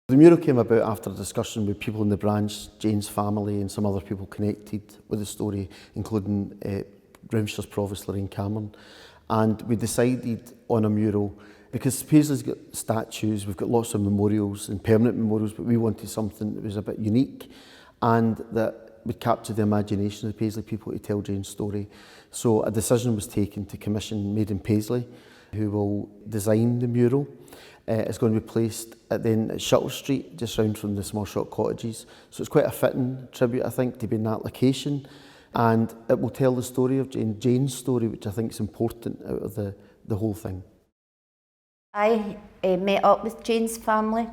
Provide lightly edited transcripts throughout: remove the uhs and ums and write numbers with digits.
The mural came about after a discussion with people in the branch, Jane's family and some other people connected with the story, including Grimshare's Provost Lorraine Cameron. And we decided on a mural, because Paisley's got statues, we've got lots of memorials and permanent memorials, but we wanted something that was a bit unique and that would capture the imagination of the Paisley people to tell Jane's story. So a decision was taken to commission Made in Paisley, who will design the mural. It's going to be placed at Shuttle Street, just round from the Small Shot Cottages. So it's quite a fitting tribute, I think, to be in that location. And it will tell the story of Jane's story, which I think is important out of the whole thing. I met up with Jane's family,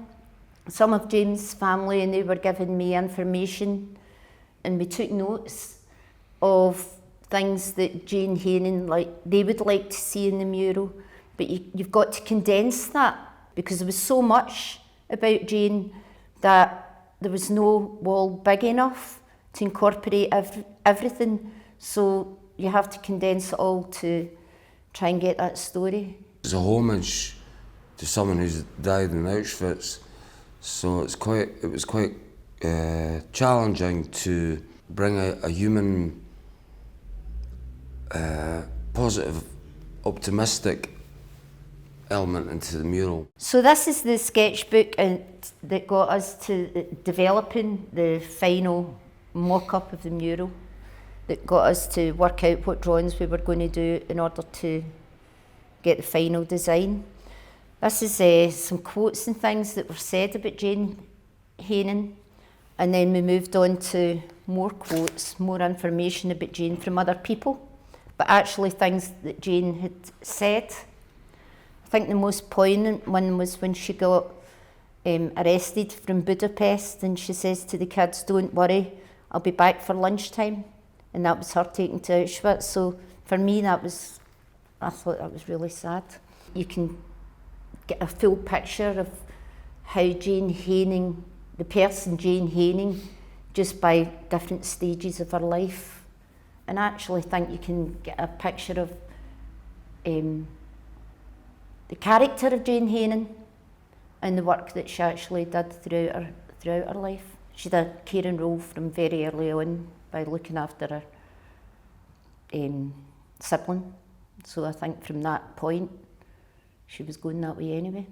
some of Jane's family, and they were giving me information, and we took notes of things that Jane Haining, they would like to see in the mural, but you've got to condense that, because there was so much about Jane that there was no wall big enough to incorporate everything. So you have to condense it all to try and get that story. It's a homage to someone who's died in Auschwitz, so it was quite challenging to bring a human, positive, optimistic element into the mural. So this is the sketchbook that got us to developing the final mock-up of the mural, that got us to work out what drawings we were going to do in order to get the final design. This is some quotes and things that were said about Jane Haining, and then we moved on to more quotes, more information about Jane from other people, but actually things that Jane had said. I think the most poignant one was when she got arrested from Budapest, and she says to the kids, "Don't worry, I'll be back for lunchtime." And that was her taken to Auschwitz. So for me, I thought that was really sad. You can get a full picture of how Jane Haining, the person Jane Haining, just by different stages of her life. And I actually think you can get a picture of the character of Jane Haining and the work that she actually did throughout her life. She did a caring role from very early on by looking after her sibling. So I think from that point, she was going that way anyway.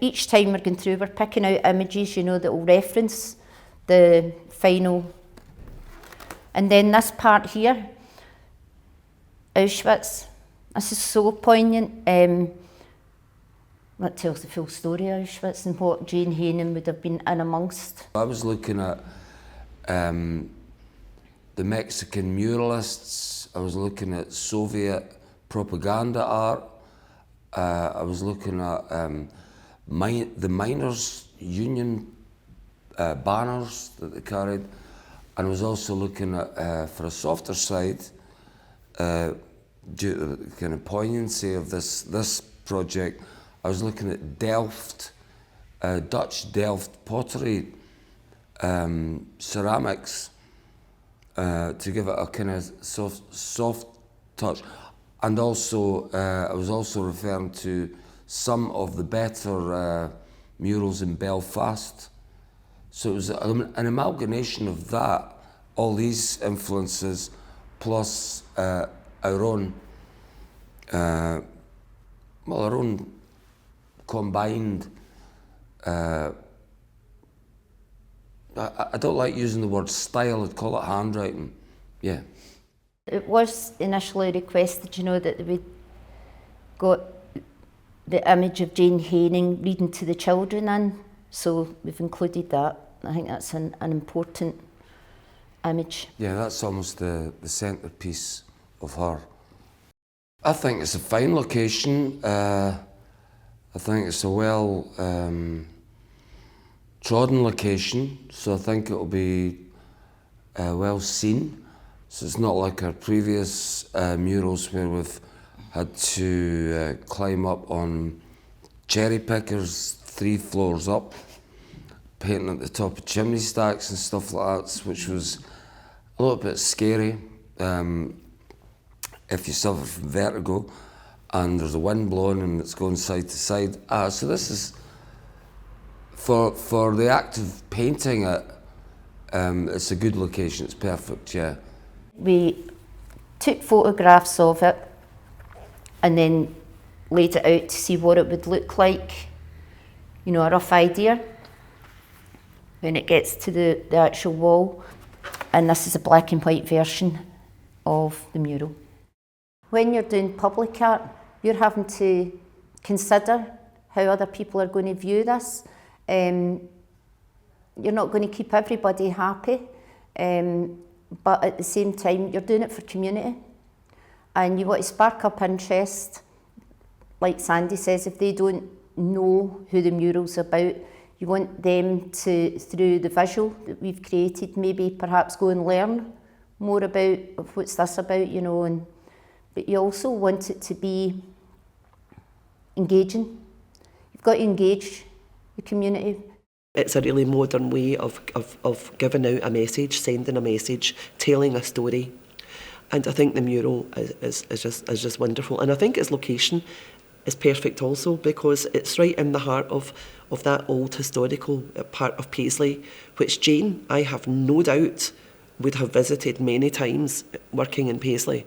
Each time we're going through, we're picking out images, that will reference the final. And then this part here, Auschwitz, this is so poignant. That tells the full story of Auschwitz and what Jane Haining would have been in amongst. I was looking at the Mexican muralists, I was looking at Soviet propaganda art, I was looking at the miners' union banners that they carried, and I was also looking at, for a softer side, due to the kind of poignancy of this project, I was looking at Delft, Dutch Delft pottery, ceramics, to give it a kind of soft touch. And also, I was also referring to some of the better murals in Belfast. So it was an amalgamation of that, all these influences, plus our own combined, I don't like using the word style, I'd call it handwriting, yeah. It was initially requested, that we got the image of Jane Haining reading to the children in, so we've included that. I think that's an important image. Yeah, that's almost the centrepiece of her. I think it's a fine location. I think it's a well trodden location, so I think it'll be well seen. So it's not like our previous murals where we've had to climb up on cherry pickers 3 floors up, painting at the top of chimney stacks and stuff like that, which was a little bit scary if you suffer from vertigo and there's a wind blowing and it's going side to side. So this is For the act of painting it, it's a good location. It's perfect. Yeah. We took photographs of it and then laid it out to see what it would look like, you know, a rough idea when it gets to the actual wall. And this is a black and white version of the mural. When you're doing public art, you're having to consider how other people are going to view this. You're not going to keep everybody happy, but at the same time, you're doing it for community. And you want to spark up interest. Like Sandy says, if they don't know who the mural's about, you want them to, through the visual that we've created, maybe perhaps go and learn more about what's this about, you know. But you also want it to be engaging. You've got to engage the community. It's a really modern way of giving out a message, sending a message, telling a story. And I think the mural is just wonderful. And I think its location is perfect also, because it's right in the heart of that old historical part of Paisley, which Jane, I have no doubt, would have visited many times working in Paisley.